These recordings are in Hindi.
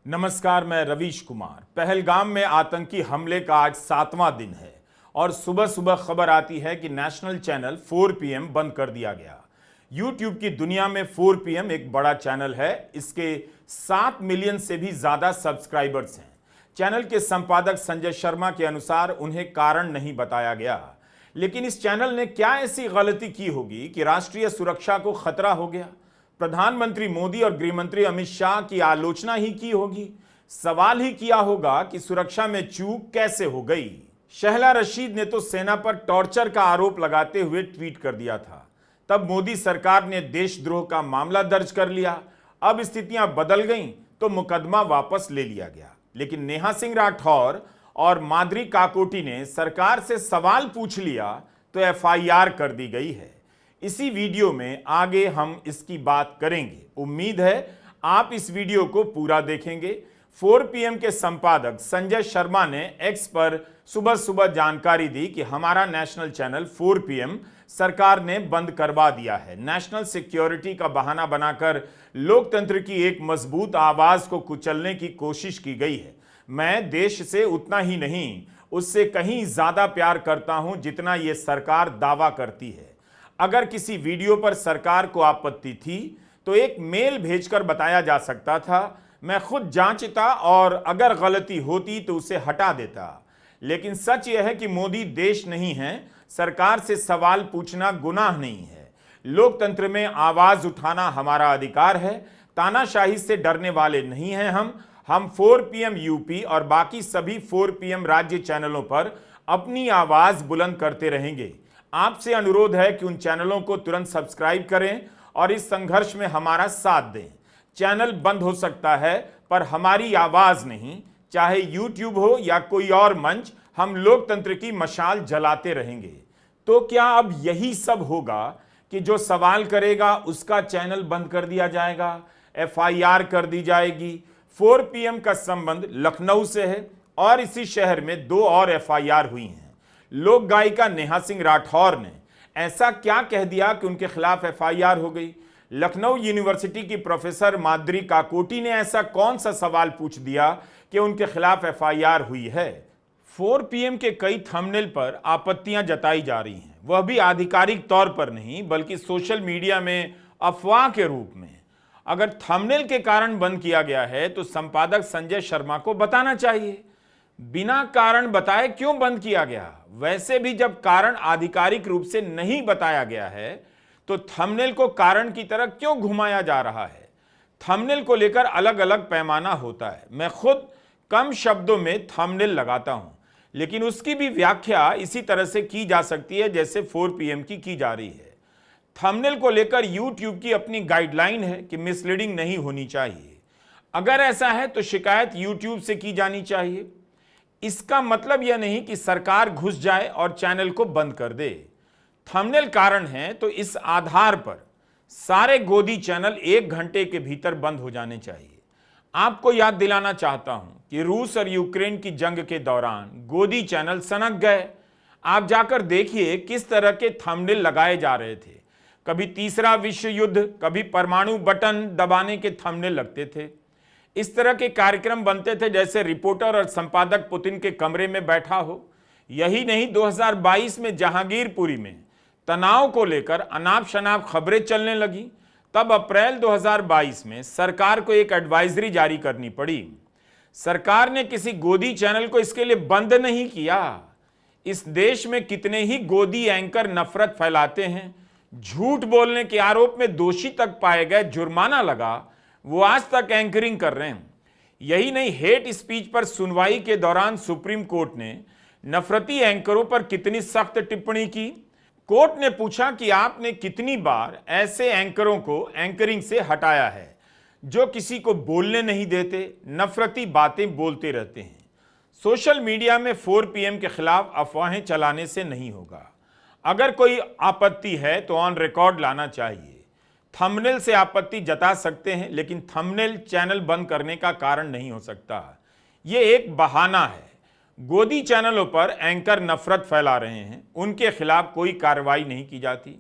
नमस्कार, मैं रवीश कुमार। पहलगाम में आतंकी हमले का आज 7वां दिन है और सुबह सुबह खबर आती है कि नेशनल चैनल 4 PM बंद कर दिया गया। यूट्यूब की दुनिया में 4 PM एक बड़ा चैनल है। इसके 7 मिलियन से भी ज्यादा सब्सक्राइबर्स हैं। चैनल के संपादक संजय शर्मा के अनुसार उन्हें कारण नहीं बताया गया, लेकिन इस चैनल ने क्या ऐसी गलती की होगी कि राष्ट्रीय सुरक्षा को खतरा हो गया? प्रधानमंत्री मोदी और गृहमंत्री अमित शाह की आलोचना ही की होगी, सवाल ही किया होगा कि सुरक्षा में चूक कैसे हो गई। शहला रशीद ने तो सेना पर टॉर्चर का आरोप लगाते हुए ट्वीट कर दिया था। तब मोदी सरकार ने देशद्रोह का मामला दर्ज कर लिया। अब स्थितियां बदल गईं तो मुकदमा वापस ले लिया गया, लेकिन नेहा सिंह राठौर और माद्री काकोटी ने सरकार से सवाल पूछ लिया तो FIR कर दी गई है। इसी वीडियो में आगे हम इसकी बात करेंगे। उम्मीद है आप इस वीडियो को पूरा देखेंगे। 4 PM के संपादक संजय शर्मा ने X पर सुबह सुबह जानकारी दी कि हमारा नेशनल चैनल 4 PM सरकार ने बंद करवा दिया है। नेशनल सिक्योरिटी का बहाना बनाकर लोकतंत्र की एक मजबूत आवाज को कुचलने की कोशिश की गई है। मैं देश से उतना ही नहीं, उससे कहीं ज्यादा प्यार करता हूं जितना यह सरकार दावा करती है। अगर किसी वीडियो पर सरकार को आपत्ति थी तो एक मेल भेजकर बताया जा सकता था। मैं खुद जांचता और अगर गलती होती तो उसे हटा देता। लेकिन सच यह है कि मोदी देश नहीं है, सरकार से सवाल पूछना गुनाह नहीं है। लोकतंत्र में आवाज उठाना हमारा अधिकार है। तानाशाही से डरने वाले नहीं हैं हम 4 PM यूपी और बाकी सभी 4 PM राज्य चैनलों पर अपनी आवाज बुलंद करते रहेंगे। आपसे अनुरोध है कि उन चैनलों को तुरंत सब्सक्राइब करें और इस संघर्ष में हमारा साथ दें। चैनल बंद हो सकता है पर हमारी आवाज नहीं। चाहे यूट्यूब हो या कोई और मंच, हम लोकतंत्र की मशाल जलाते रहेंगे। तो क्या अब यही सब होगा कि जो सवाल करेगा उसका चैनल बंद कर दिया जाएगा, FIR कर दी जाएगी? 4 PM का संबंध लखनऊ से है और इसी शहर में 2 और FIR हुई हैं। लोक गायिका नेहा सिंह राठौर ने ऐसा क्या कह दिया कि उनके खिलाफ FIR हो गई? लखनऊ यूनिवर्सिटी की प्रोफेसर माद्री काकोटी ने ऐसा कौन सा सवाल पूछ दिया कि उनके खिलाफ FIR हुई है? 4 PM के कई थंबनेल पर आपत्तियां जताई जा रही हैं, वह भी आधिकारिक तौर पर नहीं बल्कि सोशल मीडिया में अफवाह के रूप में। अगर थंबनेल के कारण बंद किया गया है तो संपादक संजय शर्मा को बताना चाहिए। बिना कारण बताए क्यों बंद किया गया? वैसे भी जब कारण आधिकारिक रूप से नहीं बताया गया है तो थंबनेल को कारण की तरह क्यों घुमाया जा रहा है? थंबनेल को लेकर अलग अलग पैमाना होता है। मैं खुद कम शब्दों में थंबनेल लगाता हूं, लेकिन उसकी भी व्याख्या इसी तरह से की जा सकती है जैसे 4 PM की जा रही है। थंबनेल को लेकर यूट्यूब की अपनी गाइडलाइन है कि मिसलीडिंग नहीं होनी चाहिए। अगर ऐसा है तो शिकायत यूट्यूब से की जानी चाहिए। इसका मतलब यह नहीं कि सरकार घुस जाए और चैनल को बंद कर दे। थंबनेल कारण है तो इस आधार पर सारे गोदी चैनल 1 घंटे के भीतर बंद हो जाने चाहिए। आपको याद दिलाना चाहता हूं कि रूस और यूक्रेन की जंग के दौरान गोदी चैनल सनक गए। आप जाकर देखिए किस तरह के थंबनेल लगाए जा रहे थे। कभी तीसरा विश्व युद्ध, कभी परमाणु बटन दबाने के थंबनेल लगते थे। इस तरह के कार्यक्रम बनते थे जैसे रिपोर्टर और संपादक पुतिन के कमरे में बैठा हो। यही नहीं, 2022 में जहांगीरपुरी में तनाव को लेकर अनाप शनाप खबरें चलने लगी। तब अप्रैल 2022 में सरकार को एक एडवाइजरी जारी करनी पड़ी। सरकार ने किसी गोदी चैनल को इसके लिए बंद नहीं किया। इस देश में कितने ही गोदी एंकर नफरत फैलाते हैं, झूठ बोलने के आरोप में दोषी तक पाए गए, जुर्माना लगा, वो आज तक एंकरिंग कर रहे हैं। यही नहीं, हेट स्पीच पर सुनवाई के दौरान सुप्रीम कोर्ट ने नफरती एंकरों पर कितनी सख्त टिप्पणी की। कोर्ट ने पूछा कि आपने कितनी बार ऐसे एंकरों को एंकरिंग से हटाया है जो किसी को बोलने नहीं देते, नफरती बातें बोलते रहते हैं। सोशल मीडिया में 4 PM के खिलाफ अफवाहें चलाने से नहीं होगा। अगर कोई आपत्ति है तो ऑन रिकॉर्ड लाना चाहिए। थंबनेल से आपत्ति जता सकते हैं, लेकिन थंबनेल चैनल बंद करने का कारण नहीं हो सकता। यह एक बहाना है। गोदी चैनलों पर एंकर नफरत फैला रहे हैं, उनके खिलाफ कोई कार्रवाई नहीं की जाती।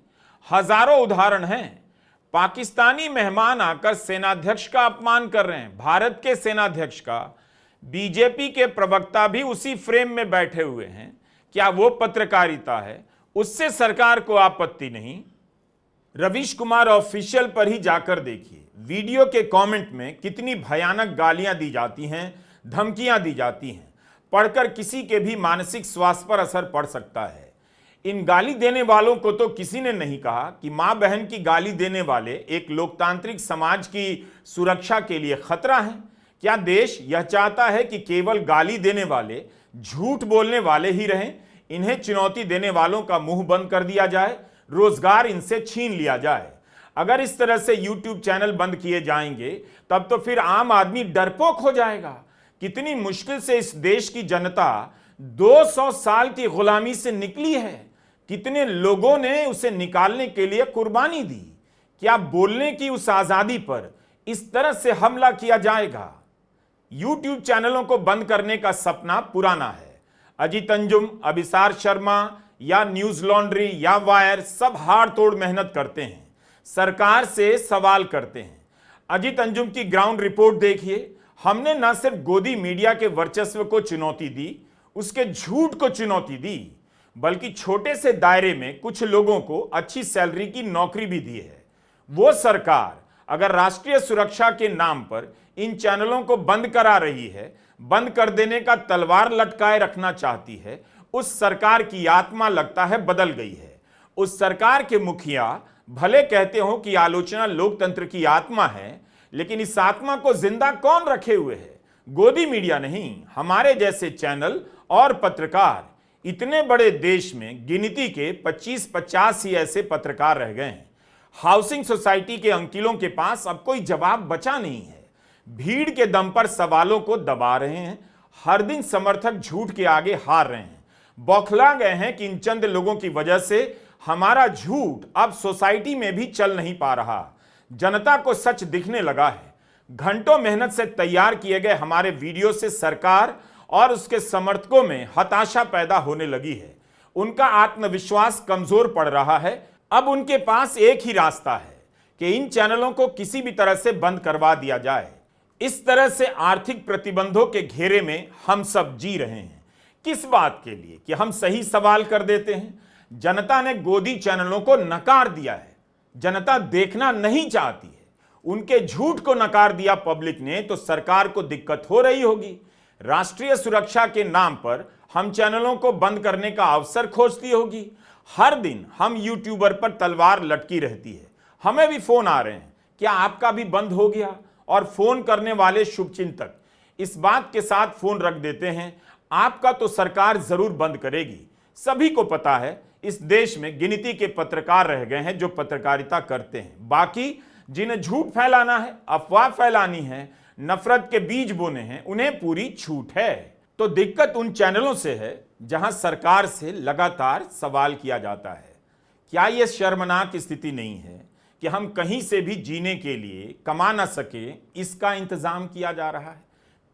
हजारों उदाहरण हैं। पाकिस्तानी मेहमान आकर सेनाध्यक्ष का अपमान कर रहे हैं, भारत के सेनाध्यक्ष का। बीजेपी के प्रवक्ता भी उसी फ्रेम में बैठे हुए हैं। क्या वो पत्रकारिता है? उससे सरकार को आपत्ति नहीं। रवीश कुमार ऑफिशियल पर ही जाकर देखिए, वीडियो के कमेंट में कितनी भयानक गालियां दी जाती हैं, धमकियां दी जाती हैं। पढ़कर किसी के भी मानसिक स्वास्थ्य पर असर पड़ सकता है। इन गाली देने वालों को तो किसी ने नहीं कहा कि मां बहन की गाली देने वाले एक लोकतांत्रिक समाज की सुरक्षा के लिए खतरा है। क्या देश यह चाहता है कि केवल गाली देने वाले, झूठ बोलने वाले ही रहें? इन्हें चुनौती देने वालों का मुंह बंद कर दिया जाए, रोजगार इनसे छीन लिया जाए। अगर इस तरह से YouTube चैनल बंद किए जाएंगे तब तो फिर आम आदमी डरपोक हो जाएगा। कितनी मुश्किल से इस देश की जनता 200 साल की गुलामी से निकली है, कितने लोगों ने उसे निकालने के लिए कुर्बानी दी। क्या बोलने की उस आजादी पर इस तरह से हमला किया जाएगा? YouTube चैनलों को बंद करने का सपना पुराना है। अजीत अंजुम, अभिसार शर्मा या न्यूज लॉन्ड्री या वायर सब हाड़ तोड़ मेहनत करते हैं, सरकार से सवाल करते हैं। अजीत अंजुम की ग्राउंड रिपोर्ट देखिए। हमने न सिर्फ गोदी मीडिया के वर्चस्व को चुनौती दी, उसके झूठ को चुनौती दी, बल्कि छोटे से दायरे में कुछ लोगों को अच्छी सैलरी की नौकरी भी दी है। वो सरकार अगर राष्ट्रीय सुरक्षा के नाम पर इन चैनलों को बंद करा रही है, बंद कर देने का तलवार लटकाए रखना चाहती है, उस सरकार की आत्मा लगता है बदल गई है। उस सरकार के मुखिया भले कहते हो कि आलोचना लोकतंत्र की आत्मा है, लेकिन इस आत्मा को जिंदा कौन रखे हुए है? गोदी मीडिया नहीं, हमारे जैसे चैनल और पत्रकार। इतने बड़े देश में गिनती के 25-50 ही ऐसे पत्रकार रह गए हैं। हाउसिंग सोसाइटी के अंकिलों के पास अब कोई जवाब बचा नहीं है। भीड़ के दम पर सवालों को दबा रहे हैं। हर दिन समर्थक झूठ के आगे हार रहे हैं। बौखला गए हैं कि इन चंद लोगों की वजह से हमारा झूठ अब सोसाइटी में भी चल नहीं पा रहा। जनता को सच दिखने लगा है। घंटों मेहनत से तैयार किए गए हमारे वीडियो से सरकार और उसके समर्थकों में हताशा पैदा होने लगी है। उनका आत्मविश्वास कमजोर पड़ रहा है। अब उनके पास एक ही रास्ता है कि इन चैनलों को किसी भी तरह से बंद करवा दिया जाए। इस तरह से आर्थिक प्रतिबंधों के घेरे में हम सब जी रहे हैं। किस बात के लिए? कि हम सही सवाल कर देते हैं। जनता ने गोदी चैनलों को नकार दिया है। जनता देखना नहीं चाहती है। उनके झूठ को नकार दिया पब्लिक ने, तो सरकार को दिक्कत हो रही होगी। राष्ट्रीय सुरक्षा के नाम पर हम चैनलों को बंद करने का अवसर खोजती होगी। हर दिन हम यूट्यूबर पर तलवार लटकी रहती है। हमें भी फोन आ रहे हैं, क्या आपका भी बंद हो गया? और फोन करने वाले शुभचिंतक इस बात के साथ फोन रख देते हैं, आपका तो सरकार जरूर बंद करेगी। सभी को पता है इस देश में गिनती के पत्रकार रह गए हैं जो पत्रकारिता करते हैं। बाकी जिन्हें झूठ फैलाना है, अफवाह फैलानी है, नफरत के बीज बोने हैं, उन्हें पूरी छूट है। तो दिक्कत उन चैनलों से है जहां सरकार से लगातार सवाल किया जाता है। क्या यह शर्मनाक स्थिति नहीं है कि हम कहीं से भी जीने के लिए कमा ना सके, इसका इंतजाम किया जा रहा है?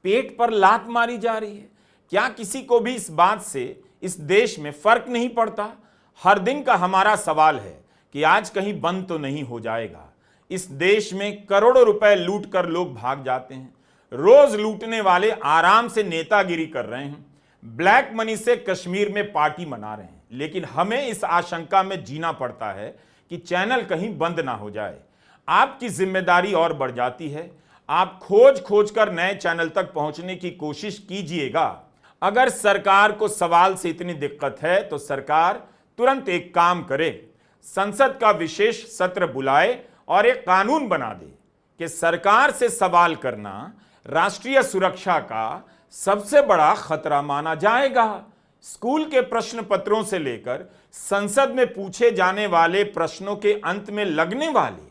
पेट पर लात मारी जा रही है। क्या किसी को भी इस बात से इस देश में फर्क नहीं पड़ता? हर दिन का हमारा सवाल है कि आज कहीं बंद तो नहीं हो जाएगा। इस देश में करोड़ों रुपए लूट कर लोग भाग जाते हैं। रोज लूटने वाले आराम से नेतागिरी कर रहे हैं। ब्लैक मनी से कश्मीर में पार्टी मना रहे हैं। लेकिन हमें इस आशंका में जीना पड़ता है कि चैनल कहीं बंद ना हो जाए। आपकी जिम्मेदारी और बढ़ जाती है। आप खोज खोज कर नए चैनल तक पहुंचने की कोशिश कीजिएगा। अगर सरकार को सवाल से इतनी दिक्कत है तो सरकार तुरंत एक काम करे, संसद का विशेष सत्र बुलाए और एक कानून बना दे कि सरकार से सवाल करना राष्ट्रीय सुरक्षा का सबसे बड़ा खतरा माना जाएगा। स्कूल के प्रश्न पत्रों से लेकर संसद में पूछे जाने वाले प्रश्नों के अंत में लगने वाले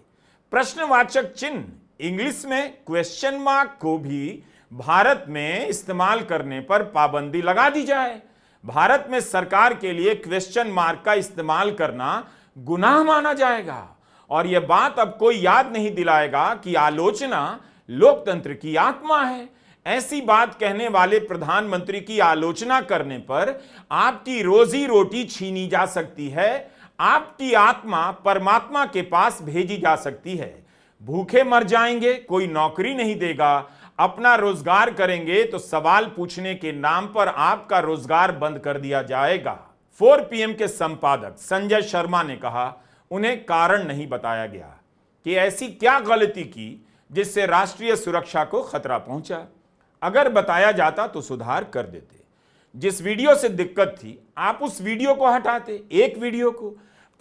प्रश्नवाचक चिन्ह इंग्लिश में क्वेश्चन मार्क को भी भारत में इस्तेमाल करने पर पाबंदी लगा दी जाए। भारत में सरकार के लिए क्वेश्चन मार्क का इस्तेमाल करना गुनाह माना जाएगा। और यह बात अब कोई याद नहीं दिलाएगा कि आलोचना लोकतंत्र की आत्मा है। ऐसी बात कहने वाले प्रधानमंत्री की आलोचना करने पर आपकी रोजी रोटी छीनी जा सकती है, आपकी आत्मा परमात्मा के पास भेजी जा सकती है। भूखे मर जाएंगे, कोई नौकरी नहीं देगा, अपना रोजगार करेंगे तो सवाल पूछने के नाम पर आपका रोजगार बंद कर दिया जाएगा। 4 PM के संपादक संजय शर्मा ने कहा, उन्हें कारण नहीं बताया गया कि ऐसी क्या गलती की जिससे राष्ट्रीय सुरक्षा को खतरा पहुंचा। अगर बताया जाता तो सुधार कर देते। जिस वीडियो से दिक्कत थी आप उस वीडियो को हटाते, एक वीडियो को,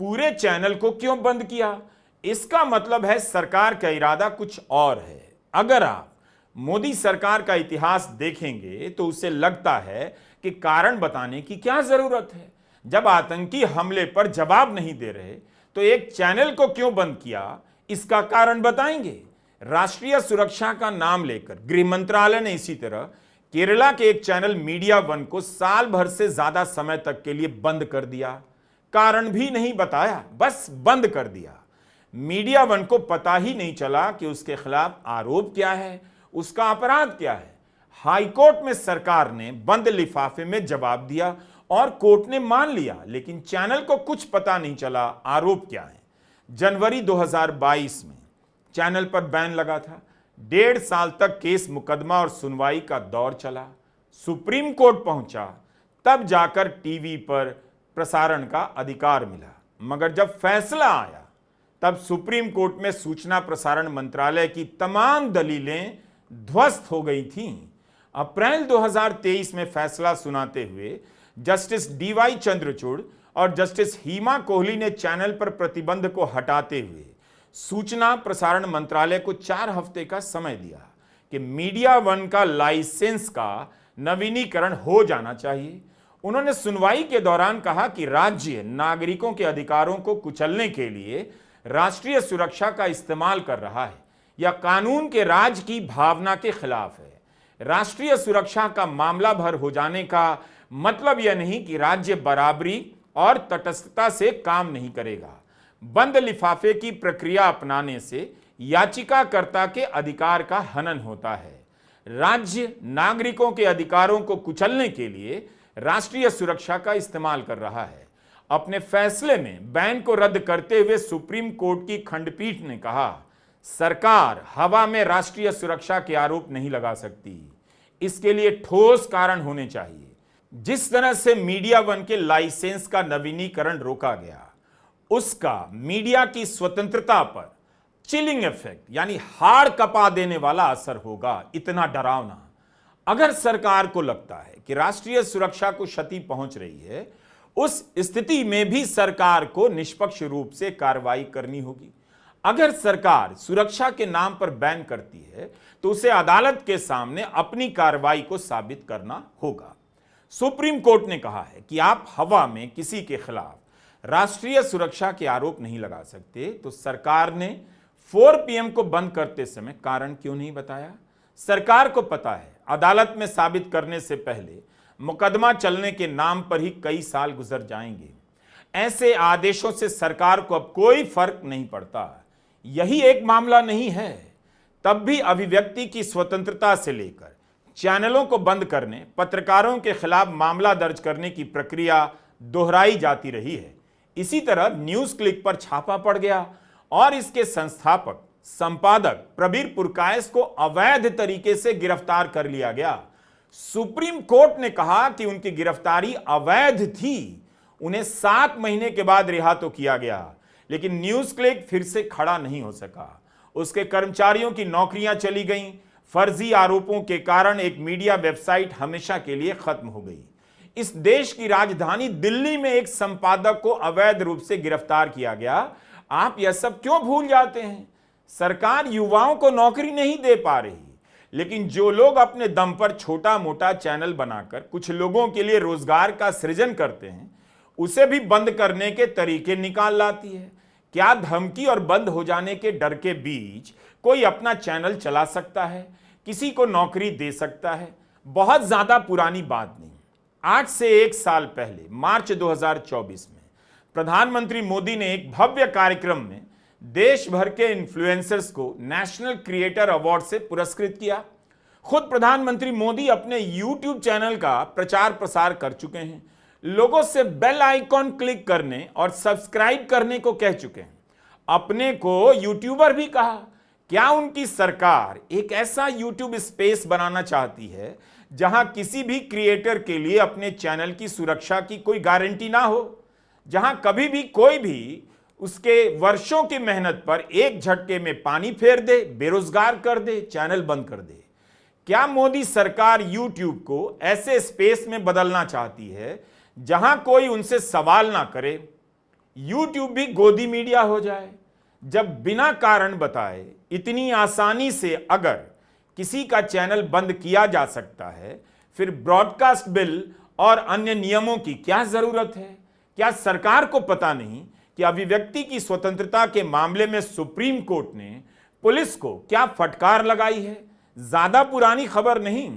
पूरे चैनल को क्यों बंद किया? इसका मतलब है सरकार का इरादा कुछ और है। अगर आप मोदी सरकार का इतिहास देखेंगे तो उसे लगता है कि कारण बताने की क्या जरूरत है। जब आतंकी हमले पर जवाब नहीं दे रहे तो एक चैनल को क्यों बंद किया, इसका कारण बताएंगे। राष्ट्रीय सुरक्षा का नाम लेकर गृह मंत्रालय ने इसी तरह केरला के एक चैनल मीडिया वन को साल भर से ज्यादा समय तक के लिए बंद कर दिया। कारण भी नहीं बताया, बस बंद कर दिया। मीडिया वन को पता ही नहीं चला कि उसके खिलाफ आरोप क्या है, उसका अपराध क्या है। हाईकोर्ट में सरकार ने बंद लिफाफे में जवाब दिया और कोर्ट ने मान लिया, लेकिन चैनल को कुछ पता नहीं चला आरोप क्या है। जनवरी 2022 में चैनल पर बैन लगा था। 1.5 साल तक केस मुकदमा और सुनवाई का दौर चला। सुप्रीम कोर्ट पहुंचा, तब जाकर टीवी पर प्रसारण का अधिकार मिला। मगर जब फैसला आया तब सुप्रीम कोर्ट में सूचना प्रसारण मंत्रालय की तमाम दलीलें ध्वस्त हो गई थीं। अप्रैल 2023 में फैसला सुनाते हुए जस्टिस DY चंद्रचूड़ और जस्टिस हिमा कोहली ने चैनल पर प्रतिबंध को हटाते हुए सूचना प्रसारण मंत्रालय को 4 हफ्ते का समय दिया कि मीडिया वन का लाइसेंस का नवीनीकरण हो जाना चाहिए। उन्होंने सुनवाई के दौरान कहा कि राज्य नागरिकों के अधिकारों को कुचलने के लिए राष्ट्रीय सुरक्षा का इस्तेमाल कर रहा है, यह कानून के राज की भावना के खिलाफ है। राष्ट्रीय सुरक्षा का मामला भर हो जाने का मतलब यह नहीं कि राज्य बराबरी और तटस्थता से काम नहीं करेगा। बंद लिफाफे की प्रक्रिया अपनाने से याचिकाकर्ता के अधिकार का हनन होता है। राज्य नागरिकों के अधिकारों को कुचलने के लिए राष्ट्रीय सुरक्षा का इस्तेमाल कर रहा है। अपने फैसले में बैन को रद्द करते हुए सुप्रीम कोर्ट की खंडपीठ ने कहा, सरकार हवा में राष्ट्रीय सुरक्षा के आरोप नहीं लगा सकती, इसके लिए ठोस कारण होने चाहिए। जिस तरह से मीडिया वन के लाइसेंस का नवीनीकरण रोका गया, उसका मीडिया की स्वतंत्रता पर चिलिंग इफेक्ट यानी हाड़ कपा देने वाला असर होगा। इतना डरावना। अगर सरकार को लगता है कि राष्ट्रीय सुरक्षा को क्षति पहुंच रही है, उस स्थिति में भी सरकार को निष्पक्ष रूप से कार्रवाई करनी होगी। अगर सरकार सुरक्षा के नाम पर बैन करती है तो उसे अदालत के सामने अपनी कार्रवाई को साबित करना होगा। सुप्रीम कोर्ट ने कहा है कि आप हवा में किसी के खिलाफ राष्ट्रीय सुरक्षा के आरोप नहीं लगा सकते, तो सरकार ने 4 PM को बंद करते समय कारण क्यों नहीं बताया? सरकार को पता है अदालत में साबित करने से पहले मुकदमा चलने के नाम पर ही कई साल गुजर जाएंगे। ऐसे आदेशों से सरकार को अब कोई फर्क नहीं पड़ता। यही एक मामला नहीं है, तब भी अभिव्यक्ति की स्वतंत्रता से लेकर चैनलों को बंद करने, पत्रकारों के खिलाफ मामला दर्ज करने की प्रक्रिया दोहराई जाती रही है। इसी तरह न्यूज क्लिक पर छापा पड़ गया और इसके संस्थापक संपादक प्रबीर पुरकायस को अवैध तरीके से गिरफ्तार कर लिया गया। सुप्रीम कोर्ट ने कहा कि उनकी गिरफ्तारी अवैध थी। उन्हें 7 महीने के बाद रिहा तो किया गया, लेकिन न्यूज क्लिक फिर से खड़ा नहीं हो सका। उसके कर्मचारियों की नौकरियां चली गईं। फर्जी आरोपों के कारण एक मीडिया वेबसाइट हमेशा के लिए खत्म हो गई। इस देश की राजधानी दिल्ली में एक संपादक को अवैध रूप से गिरफ्तार किया गया। आप यह सब क्यों भूल जाते हैं? सरकार युवाओं को नौकरी नहीं दे पा रही, लेकिन जो लोग अपने दम पर छोटा मोटा चैनल बनाकर कुछ लोगों के लिए रोजगार का सृजन करते हैं, उसे भी बंद करने के तरीके निकाल लाती है। क्या धमकी और बंद हो जाने के डर के बीच कोई अपना चैनल चला सकता है, किसी को नौकरी दे सकता है? बहुत ज्यादा पुरानी बात नहीं, आज से 1 साल पहले मार्च 2024 में प्रधानमंत्री मोदी ने एक भव्य कार्यक्रम में देश भर के इन्फ्लुएंसर्स को नेशनल क्रिएटर अवार्ड से पुरस्कृत किया। खुद प्रधानमंत्री मोदी अपने YouTube चैनल का प्रचार प्रसार कर चुके हैं। लोगों से बेल आइकॉन क्लिक करने और सब्सक्राइब करने को कह चुके हैं। अपने को यूट्यूबर भी कहा। क्या उनकी सरकार एक ऐसा यूट्यूब स्पेस बनाना चाहती है जहां किसी भी क्रिएटर के लिए अपने चैनल की सुरक्षा की कोई गारंटी ना हो, जहां कभी भी कोई भी उसके वर्षों की मेहनत पर एक झटके में पानी फेर दे, बेरोजगार कर दे, चैनल बंद कर दे? क्या मोदी सरकार यूट्यूब को ऐसे स्पेस में बदलना चाहती है जहां कोई उनसे सवाल ना करे? यूट्यूब भी गोदी मीडिया हो जाए, जब बिना कारण बताए इतनी आसानी से अगर किसी का चैनल बंद किया जा सकता है, फिर ब्रॉडकास्ट बिल और अन्य नियमों की क्या जरूरत है? क्या सरकार को पता नहीं कि अभिव्यक्ति की स्वतंत्रता के मामले में सुप्रीम कोर्ट ने पुलिस को क्या फटकार लगाई है? ज्यादा पुरानी खबर नहीं,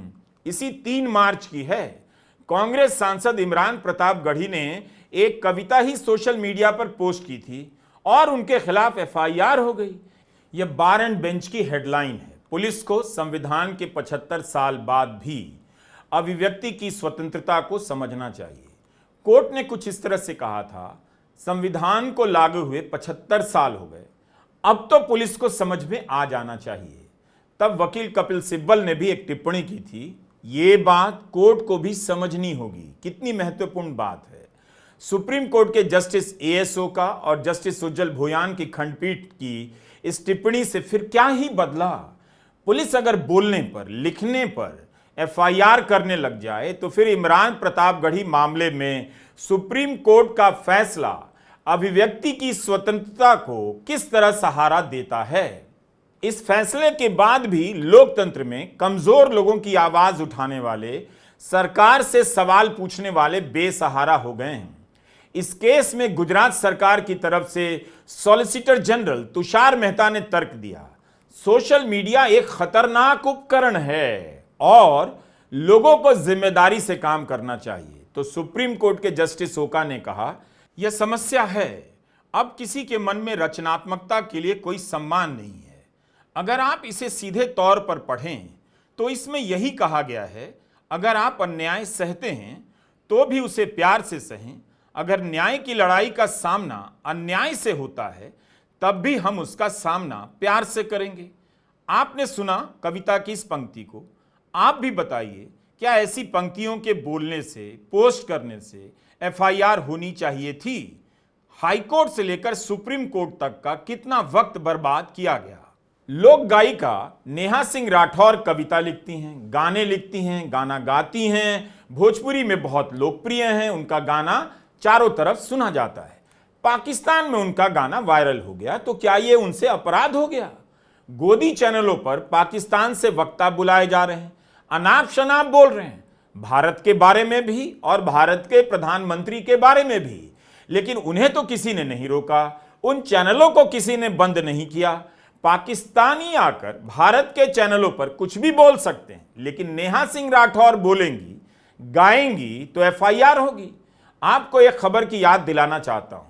इसी 3 मार्च की है। कांग्रेस सांसद इमरान प्रताप गढ़ी ने एक कविता ही सोशल मीडिया पर पोस्ट की थी और उनके खिलाफ एफआईआर हो गई। यह बार एंड बेंच की हेडलाइन है। पुलिस को संविधान के 75 साल बाद भी अभिव्यक्ति की स्वतंत्रता को समझना चाहिए। कोर्ट ने कुछ इस तरह से कहा था, संविधान को लागू हुए 75 साल हो गए, अब तो पुलिस को समझ में आ जाना चाहिए। तब वकील कपिल सिब्बल ने भी एक टिप्पणी की थी, ये बात कोर्ट को भी समझनी होगी। कितनी महत्वपूर्ण बात है। सुप्रीम कोर्ट के जस्टिस एएसओ का और जस्टिस उज्जवल भोयान की खंडपीठ की इस टिप्पणी से फिर क्या ही बदला? पुलिस अगर बोलने पर, लिखने पर एफआईआर करने लग जाए तो फिर इमरान प्रतापगढ़ी मामले में सुप्रीम कोर्ट का फैसला अभिव्यक्ति की स्वतंत्रता को किस तरह सहारा देता है? इस फैसले के बाद भी लोकतंत्र में कमजोर लोगों की आवाज उठाने वाले, सरकार से सवाल पूछने वाले बेसहारा हो गए हैं। इस केस में गुजरात सरकार की तरफ से सॉलिसिटर जनरल तुषार मेहता ने तर्क दिया, सोशल मीडिया एक खतरनाक उपकरण है और लोगों को जिम्मेदारी से काम करना चाहिए। तो सुप्रीम कोर्ट के जस्टिस ओका ने कहा, यह समस्या है, अब किसी के मन में रचनात्मकता के लिए कोई सम्मान नहीं है। अगर आप इसे सीधे तौर पर पढ़ें तो इसमें यही कहा गया है, अगर आप अन्याय सहते हैं तो भी उसे प्यार से सहें। अगर न्याय की लड़ाई का सामना अन्याय से होता है तब भी हम उसका सामना प्यार से करेंगे। आपने सुना कविता की इस पंक्ति को, आप भी बताइए, क्या ऐसी पंक्तियों के बोलने से, पोस्ट करने से एफआईआर होनी चाहिए थी? हाईकोर्ट से लेकर सुप्रीम कोर्ट तक का कितना वक्त बर्बाद किया गया। लोक गायिका नेहा सिंह राठौर कविता लिखती हैं, गाने लिखती हैं, गाना गाती हैं, भोजपुरी में बहुत लोकप्रिय हैं, उनका गाना चारों तरफ सुना जाता है। पाकिस्तान में उनका गाना वायरल हो गया, तो क्या ये उनसे अपराध हो गया? गोदी चैनलों पर पाकिस्तान से वक्ता बुलाए जा रहे हैं, अनाप शनाप बोल रहे हैं, भारत के बारे में भी और भारत के प्रधानमंत्री के बारे में भी, लेकिन उन्हें तो किसी ने नहीं रोका, उन चैनलों को किसी ने बंद नहीं किया। पाकिस्तानी आकर भारत के चैनलों पर कुछ भी बोल सकते हैं, लेकिन नेहा सिंह राठौर बोलेंगी, गाएंगी तो एफआईआर होगी। आपको एक खबर की याद दिलाना चाहता हूं।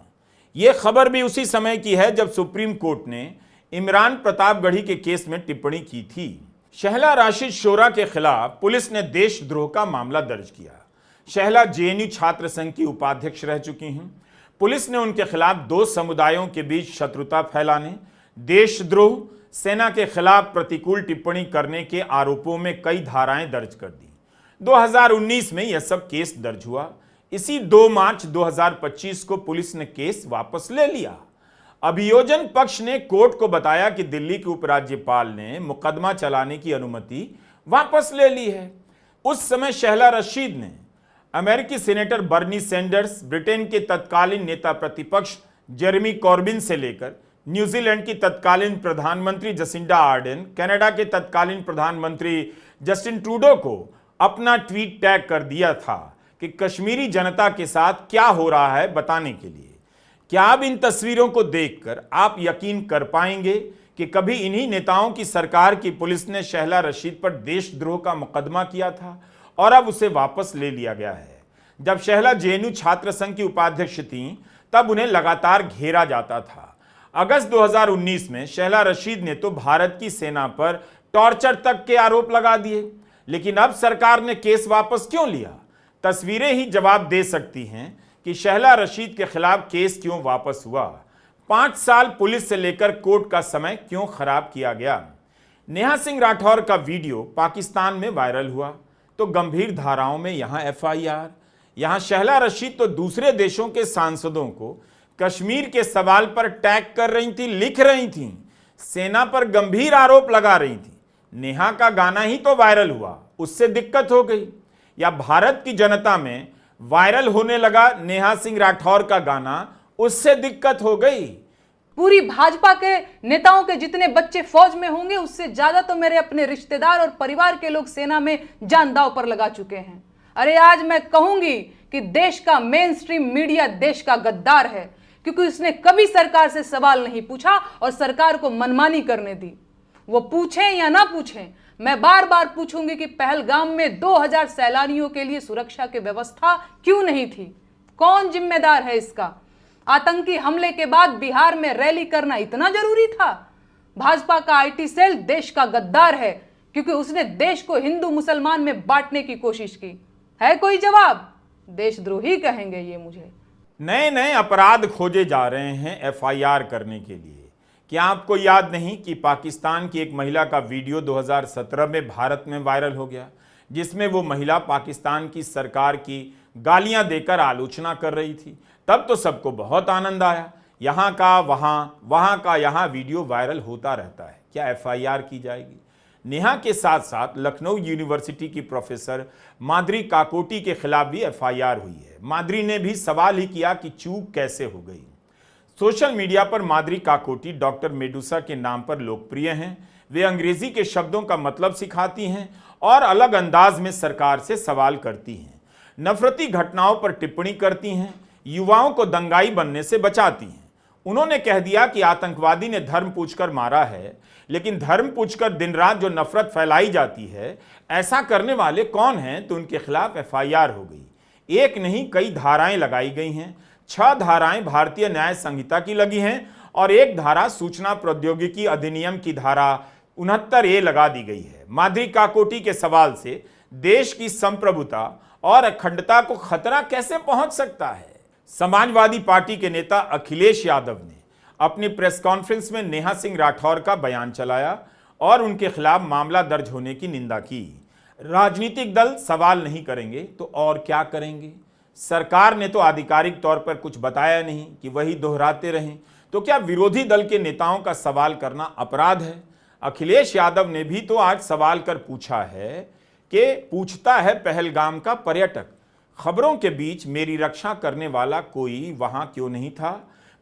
यह खबर भी उसी समय की है जब सुप्रीम कोर्ट ने इमरान प्रतापगढ़ी के केस में टिप्पणी की थी। शहला राशिद शोरा के खिलाफ पुलिस ने देशद्रोह का मामला दर्ज किया। शहला जेएनयू छात्र संघ की उपाध्यक्ष रह चुकी हैं। पुलिस ने उनके खिलाफ 2 समुदायों के बीच शत्रुता फैलाने, देशद्रोह, सेना के खिलाफ प्रतिकूल टिप्पणी करने के आरोपों में कई धाराएं दर्ज कर दी। 2019 में यह सब केस दर्ज हुआ। इसी 2 मार्च 2025 को पुलिस ने केस वापस ले लिया। अभियोजन पक्ष ने कोर्ट को बताया कि दिल्ली के उपराज्यपाल ने मुकदमा चलाने की अनुमति वापस ले ली है। उस समय शहला रशीद ने अमेरिकी सेनेटर बर्नी सैंडर्स, ब्रिटेन के तत्कालीन नेता प्रतिपक्ष जेरेमी कॉर्बिन से लेकर न्यूजीलैंड की तत्कालीन प्रधानमंत्री जसिंडा आर्डेन, कनाडा के तत्कालीन प्रधानमंत्री जस्टिन ट्रूडो को अपना ट्वीट टैग कर दिया था कि कश्मीरी जनता के साथ क्या हो रहा है बताने के लिए। क्या अब इन तस्वीरों को देखकर आप यकीन कर पाएंगे कि कभी इन्हीं नेताओं की सरकार की पुलिस ने शहला रशीद पर देशद्रोह का मुकदमा किया था और अब उसे वापस ले लिया गया है। जब शहला जेएनयू छात्र संघ की उपाध्यक्ष थीं, तब उन्हें लगातार घेरा जाता था। अगस्त 2019 में शहला रशीद ने तो भारत की सेना पर टॉर्चर तक के आरोप लगा दिए, लेकिन अब सरकार ने केस वापस क्यों लिया? तस्वीरें ही जवाब दे सकती हैं कि शहला रशीद के खिलाफ केस क्यों वापस हुआ, 5 साल पुलिस से लेकर कोर्ट का समय क्यों खराब किया गया। नेहा सिंह राठौर का वीडियो पाकिस्तान में वायरल हुआ तो गंभीर धाराओं में यहां एफआईआर। यहां शहला रशीद तो दूसरे देशों के सांसदों को कश्मीर के सवाल पर टैग कर रही थी, लिख रही थी, सेना पर गंभीर आरोप लगा रही थी। नेहा का गाना ही तो वायरल हुआ, उससे दिक्कत हो गई, या भारत की जनता में वायरल होने लगा नेहा सिंह राठौर का गाना, उससे दिक्कत हो गई। पूरी भाजपा के नेताओं के जितने बच्चे फौज में होंगे उससे ज्यादा तो मेरे अपने रिश्तेदार और परिवार के लोग सेना में जान दांव पर लगा चुके हैं। अरे आज मैं कहूंगी कि देश का मेन स्ट्रीम मीडिया देश का गद्दार है, क्योंकि उसने कभी सरकार से सवाल नहीं पूछा और सरकार को मनमानी करने दी। वो पूछें या ना पूछें, मैं बार बार पूछूंगी कि पहलगाम में 2000 सैलानियों के लिए सुरक्षा की व्यवस्था क्यों नहीं थी? कौन जिम्मेदार है इसका? आतंकी हमले के बाद बिहार में रैली करना इतना जरूरी था? भाजपा का आईटी सेल देश का गद्दार है, क्योंकि उसने देश को हिंदू मुसलमान में बांटने की कोशिश की। है कोई जवाब? देशद्रोही कहेंगे ये मुझे। नए नए अपराध खोजे जा रहे हैं एफआईआर करने के लिए। क्या आपको याद नहीं कि पाकिस्तान की एक महिला का वीडियो 2017 में भारत में वायरल हो गया, जिसमें वो महिला पाकिस्तान की सरकार की गालियां देकर आलोचना कर रही थी। तब तो सबको बहुत आनंद आया, यहाँ का वहाँ, वहाँ का यहाँ वीडियो वायरल होता रहता है। क्या एफआईआर की जाएगी? नेहा के साथ साथ लखनऊ यूनिवर्सिटी की प्रोफेसर माधुरी काकोटी के खिलाफ भी एफआईआर हुई है। माधुरी ने भी सवाल ही किया कि चूक कैसे हो गई। सोशल मीडिया पर माधुरी काकोटी डॉक्टर मेडुसा के नाम पर लोकप्रिय हैं। वे अंग्रेजी के शब्दों का मतलब सिखाती हैं और अलग अंदाज में सरकार से सवाल करती हैं, नफरती घटनाओं पर टिप्पणी करती हैं, युवाओं को दंगाई बनने से बचाती हैं। उन्होंने कह दिया कि आतंकवादी ने धर्म पूछकर मारा है, लेकिन धर्म पूछकर दिन रात जो नफरत फैलाई जाती है, ऐसा करने वाले कौन हैं? तो उनके खिलाफ एफआईआर हो गई। एक नहीं कई धाराएं लगाई गई हैं। 6 धाराएं भारतीय न्याय संहिता की लगी हैं और एक धारा सूचना प्रौद्योगिकी अधिनियम की धारा 69A लगा दी गई है। माधुरी काकोटी के सवाल से देश की संप्रभुता और अखंडता को खतरा कैसे पहुंच सकता है? समाजवादी पार्टी के नेता अखिलेश यादव ने अपनी प्रेस कॉन्फ्रेंस में नेहा सिंह राठौर का बयान चलाया और उनके खिलाफ मामला दर्ज होने की निंदा की। राजनीतिक दल सवाल नहीं करेंगे तो और क्या करेंगे? सरकार ने तो आधिकारिक तौर पर कुछ बताया नहीं कि वही दोहराते रहें, तो क्या विरोधी दल के नेताओं का सवाल करना अपराध है? अखिलेश यादव ने भी तो आज सवाल कर पूछा है कि पूछता है पहलगाम का पर्यटक, खबरों के बीच मेरी रक्षा करने वाला कोई वहां क्यों नहीं था?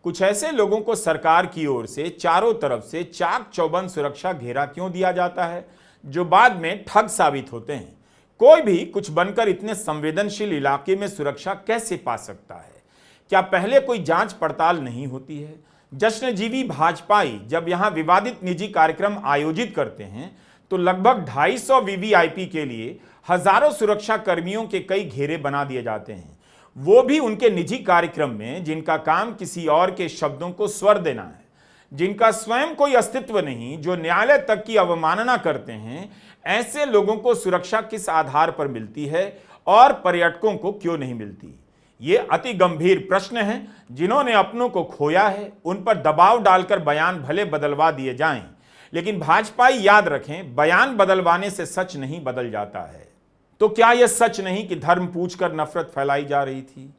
कुछ ऐसे लोगों को सरकार की ओर से चारों तरफ से चाक चौबंद सुरक्षा घेरा क्यों दिया जाता है, जो बाद में ठग साबित होते हैं? कोई भी कुछ बनकर इतने संवेदनशील इलाके में सुरक्षा कैसे पा सकता है? क्या पहले कोई जांच पड़ताल नहीं होती है? जश्नजीवी भाजपाई जब यहां विवादित निजी कार्यक्रम आयोजित करते हैं तो लगभग 250 वीवीआईपी के लिए हजारों सुरक्षा कर्मियों के कई घेरे बना दिए जाते हैं, वो भी उनके निजी कार्यक्रम में, जिनका काम किसी और के शब्दों को स्वर देना है, जिनका स्वयं कोई अस्तित्व नहीं, जो न्यायालय तक की अवमानना करते हैं। ऐसे लोगों को सुरक्षा किस आधार पर मिलती है और पर्यटकों को क्यों नहीं मिलती? ये अति गंभीर प्रश्न हैं। जिन्होंने अपनों को खोया है उन पर दबाव डालकर बयान भले बदलवा दिए जाएं, लेकिन भाजपाई याद रखें, बयान बदलवाने से सच नहीं बदल जाता है। तो क्या यह सच नहीं कि धर्म पूछकर नफरत फैलाई जा रही थी?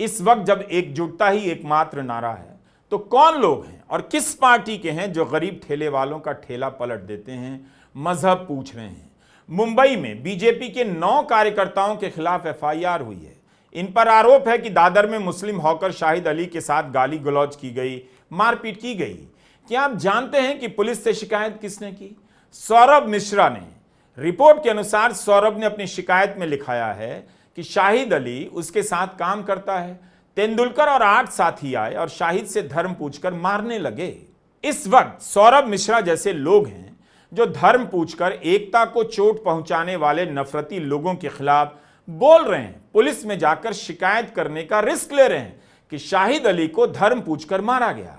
इस वक्त जब एकजुटता ही एकमात्र नारा है, तो कौन लोग हैं और किस पार्टी के हैं जो गरीब ठेले वालों का ठेला पलट देते हैं, मजहब पूछ रहे हैं? मुंबई में बीजेपी के 9 कार्यकर्ताओं के खिलाफ एफआईआर हुई है। इन पर आरोप है कि दादर में मुस्लिम हॉकर शाहिद अली के साथ गाली गलौज की गई, मारपीट की गई। क्या आप जानते हैं कि पुलिस से शिकायत किसने की? सौरभ मिश्रा ने। रिपोर्ट के अनुसार सौरभ ने अपनी शिकायत में लिखाया है कि शाहिद अली उसके साथ काम करता है। तेंदुलकर और 8 साथी आए और शाहिद से धर्म पूछकर मारने लगे। इस वक्त सौरभ मिश्रा जैसे लोग हैं जो धर्म पूछकर एकता को चोट पहुंचाने वाले नफरती लोगों के खिलाफ बोल रहे हैं, पुलिस में जाकर शिकायत करने का रिस्क ले रहे हैं कि शाहिद अली को धर्म पूछकर मारा गया।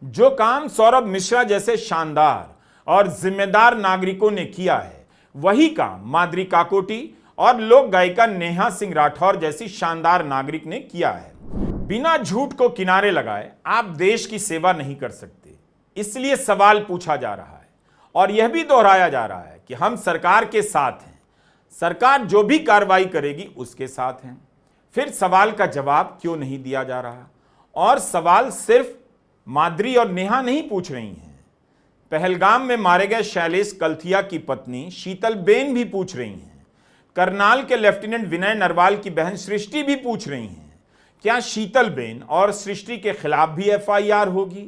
जो काम सौरभ मिश्रा जैसे शानदार और जिम्मेदार नागरिकों ने किया है, वही काम माधुरी काकोटी और लोक गायिका नेहा सिंह राठौर जैसी शानदार नागरिक ने किया है। बिना झूठ को किनारे लगाए आप देश की सेवा नहीं कर सकते, इसलिए सवाल पूछा जा रहा है और यह भी दोहराया जा रहा है कि हम सरकार के साथ हैं, सरकार जो भी कार्रवाई करेगी उसके साथ हैं। फिर सवाल का जवाब क्यों नहीं दिया जा रहा? और सवाल सिर्फ माद्री और नेहा नहीं पूछ रही हैं, पहलगाम में मारे गए शैलेश कलथिया की पत्नी शीतलबेन भी पूछ रही हैं, करनाल के लेफ्टिनेंट विनय नरवाल की बहन सृष्टि भी पूछ रही हैं, क्या शीतलबेन और सृष्टि के खिलाफ भी एफआईआर होगी?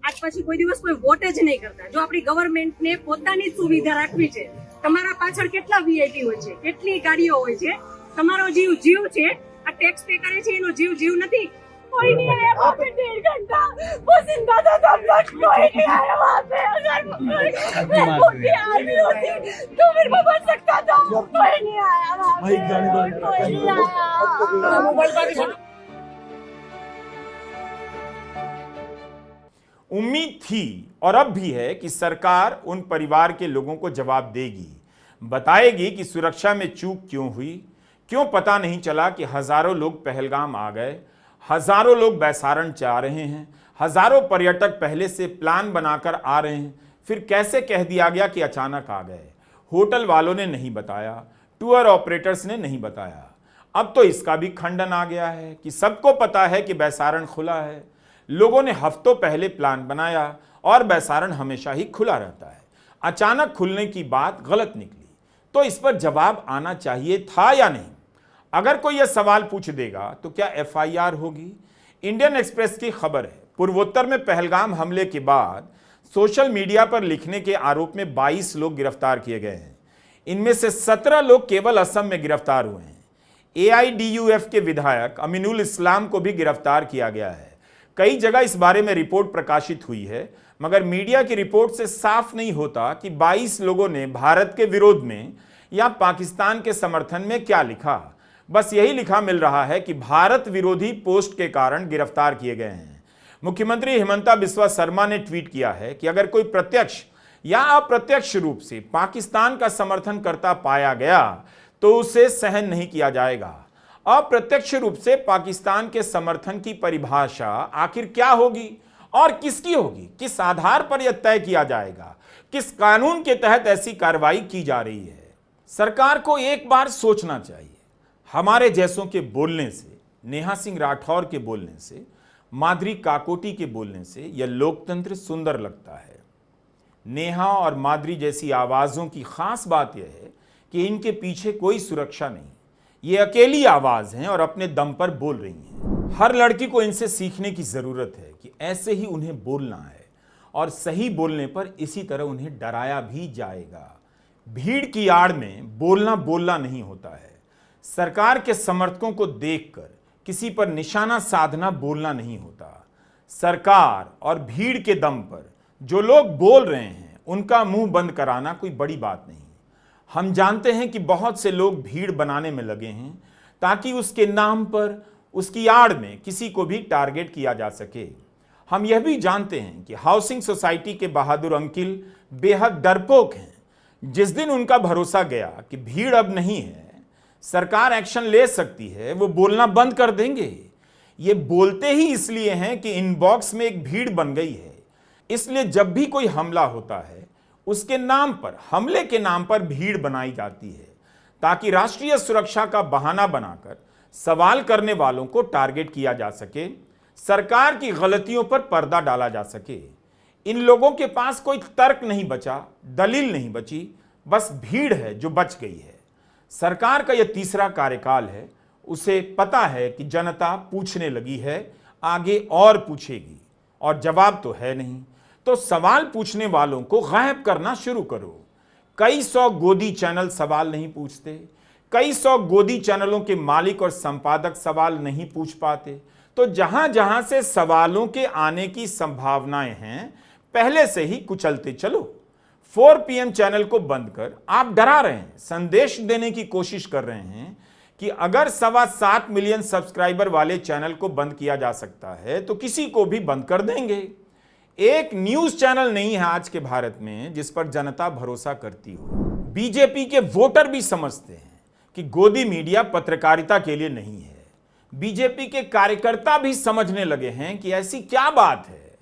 આજ પછી કોઈ દિવસ કોઈ વોટ જ નહીં કરતા। જો આપણી ગવર્નમેન્ટને પોતાની સુવિધા રાખવી છે, તમારા પાછળ કેટલા વીઆઈપી હોય છે, કેટલી ગાડીઓ હોય છે, તમારો જીવ જીવ છે, આ ટેક્સ પે કરે છે એનો જીવ જીવ નથી। कोई नहीं आया वहाँ पे 1.5 घंटा, वो जिंदा था तब तक कोई नहीं आया वहाँ पे। अगर मैं भूखी आदमी होती तो मेरे को बच सकता था, कोई नहीं आया वहाँ पे, कोई नहीं आया। उम्मीद थी और अब भी है कि सरकार उन परिवार के लोगों को जवाब देगी, बताएगी कि सुरक्षा में चूक क्यों हुई, क्यों पता नहीं चला कि हजारों लोग पहलगाम आ गए, हजारों लोग बैसारण जा रहे हैं, हजारों पर्यटक पहले से प्लान बनाकर आ रहे हैं, फिर कैसे कह दिया गया कि अचानक आ गए। होटल वालों ने नहीं बताया, टूर ऑपरेटर्स ने नहीं बताया। अब तो इसका भी खंडन आ गया है कि सबको पता है कि बैसारण खुला है, लोगों ने हफ्तों पहले प्लान बनाया और बैसारण हमेशा ही खुला रहता है। अचानक खुलने की बात गलत निकली, तो इस पर जवाब आना चाहिए था या नहीं? अगर कोई यह सवाल पूछ देगा तो क्या एफआईआर होगी? इंडियन एक्सप्रेस की खबर है, पूर्वोत्तर में पहलगाम हमले के बाद सोशल मीडिया पर लिखने के आरोप में 22 लोग गिरफ्तार किए गए हैं। इनमें से 17 लोग केवल असम में गिरफ्तार हुए हैं। एआईडीयूएफ के विधायक अमीनुल इस्लाम को भी गिरफ्तार किया गया है। कई जगह इस बारे में रिपोर्ट प्रकाशित हुई है, मगर मीडिया की रिपोर्ट से साफ नहीं होता कि 22 लोगों ने भारत के विरोध में या पाकिस्तान के समर्थन में क्या लिखा। बस यही लिखा मिल रहा है कि भारत विरोधी पोस्ट के कारण गिरफ्तार किए गए हैं। मुख्यमंत्री हिमंता बिस्वा शर्मा ने ट्वीट किया है कि अगर कोई प्रत्यक्ष या अप्रत्यक्ष रूप से पाकिस्तान का समर्थन करता पाया गया तो उसे सहन नहीं किया जाएगा। अप्रत्यक्ष रूप से पाकिस्तान के समर्थन की परिभाषा आखिर क्या होगी और किसकी होगी? किस आधार पर यह तय किया जाएगा? किस कानून के तहत ऐसी कार्रवाई की जा रही है? सरकार को एक बार सोचना चाहिए। हमारे जैसों के बोलने से, नेहा सिंह राठौर के बोलने से, माधुरी काकोटी के बोलने से यह लोकतंत्र सुंदर लगता है। नेहा और माधुरी जैसी आवाजों की खास बात यह है कि इनके पीछे कोई सुरक्षा नहीं, ये अकेली आवाज हैं और अपने दम पर बोल रही हैं। हर लड़की को इनसे सीखने की जरूरत है कि ऐसे ही उन्हें बोलना है और सही बोलने पर इसी तरह उन्हें डराया भी जाएगा। भीड़ की आड़ में बोलना बोलना नहीं होता है। सरकार के समर्थकों को देखकर किसी पर निशाना साधना बोलना नहीं होता। सरकार और भीड़ के दम पर जो लोग बोल रहे हैं उनका मुंह बंद कराना कोई बड़ी बात नहीं। हम जानते हैं कि बहुत से लोग भीड़ बनाने में लगे हैं ताकि उसके नाम पर, उसकी आड़ में किसी को भी टारगेट किया जा सके। हम यह भी जानते हैं कि हाउसिंग सोसाइटी के बहादुर अंकिल बेहद डरपोक हैं। जिस दिन उनका भरोसा गया कि भीड़ अब नहीं है, सरकार एक्शन ले सकती है, वो बोलना बंद कर देंगे। ये बोलते ही इसलिए हैं कि इनबॉक्स में एक भीड़ बन गई है। इसलिए जब भी कोई हमला होता है उसके नाम पर, हमले के नाम पर भीड़ बनाई जाती है ताकि राष्ट्रीय सुरक्षा का बहाना बनाकर सवाल करने वालों को टारगेट किया जा सके, सरकार की गलतियों पर पर्दा डाला जा सके। इन लोगों के पास कोई तर्क नहीं बचा, दलील नहीं बची, बस भीड़ है जो बच गई है। सरकार का यह तीसरा कार्यकाल है, उसे पता है कि जनता पूछने लगी है, आगे और पूछेगी और जवाब तो है नहीं। तो सवाल पूछने वालों को गायब करना शुरू करो। कई सौ गोदी चैनल सवाल नहीं पूछते, कई सौ गोदी चैनलों के मालिक और संपादक सवाल नहीं पूछ पाते। तो जहां जहां से सवालों के आने की संभावनाएं हैं, पहले से ही कुचलते चलो। 4 PM चैनल को बंद कर आप डरा रहे हैं, संदेश देने की कोशिश कर रहे हैं कि अगर 7.25 मिलियन सब्सक्राइबर वाले चैनल को बंद किया जा सकता है तो किसी को भी बंद कर देंगे। एक न्यूज चैनल नहीं है आज के भारत में जिस पर जनता भरोसा करती हो। बीजेपी के वोटर भी समझते हैं कि गोदी मीडिया पत्रकारिता के लिए नहीं है। बीजेपी के कार्यकर्ता भी समझने लगे हैं कि ऐसी क्या बात है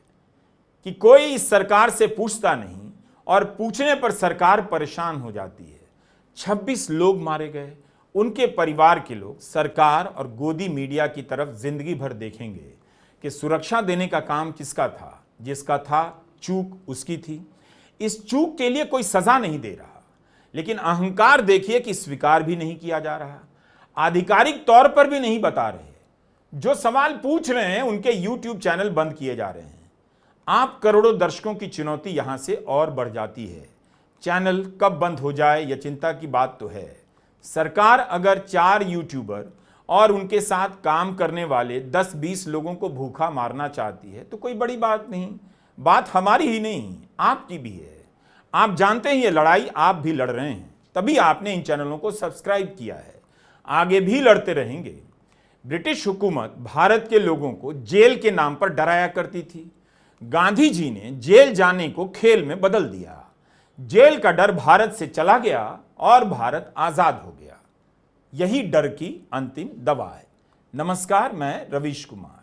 कि कोई इस सरकार से पूछता नहीं और पूछने पर सरकार परेशान हो जाती है। 26 लोग मारे गए, उनके परिवार के लोग सरकार और गोदी मीडिया की तरफ जिंदगी भर देखेंगे कि सुरक्षा देने का काम किसका था। जिसका था चूक उसकी थी। इस चूक के लिए कोई सजा नहीं दे रहा, लेकिन अहंकार देखिए कि स्वीकार भी नहीं किया जा रहा, आधिकारिक तौर पर भी नहीं बता रहे। जो सवाल पूछ रहे हैं उनके यूट्यूब चैनल बंद किए जा रहे हैं। आप करोड़ों दर्शकों की चुनौती यहां से और बढ़ जाती है। चैनल कब बंद हो जाए यह चिंता की बात तो है। सरकार अगर 4 यूट्यूबर और उनके साथ काम करने वाले 10-20 लोगों को भूखा मारना चाहती है तो कोई बड़ी बात नहीं। बात हमारी ही नहीं, आपकी भी है। आप जानते हैं ये लड़ाई आप भी लड़ रहे हैं, तभी आपने इन चैनलों को सब्सक्राइब किया है। आगे भी लड़ते रहेंगे। ब्रिटिश हुकूमत भारत के लोगों को जेल के नाम पर डराया करती थी। गांधी जी ने जेल जाने को खेल में बदल दिया। जेल का डर भारत से चला गया और भारत आजाद हो गया। यही डर की अंतिम दवा है। नमस्कार, मैं रवीश कुमार।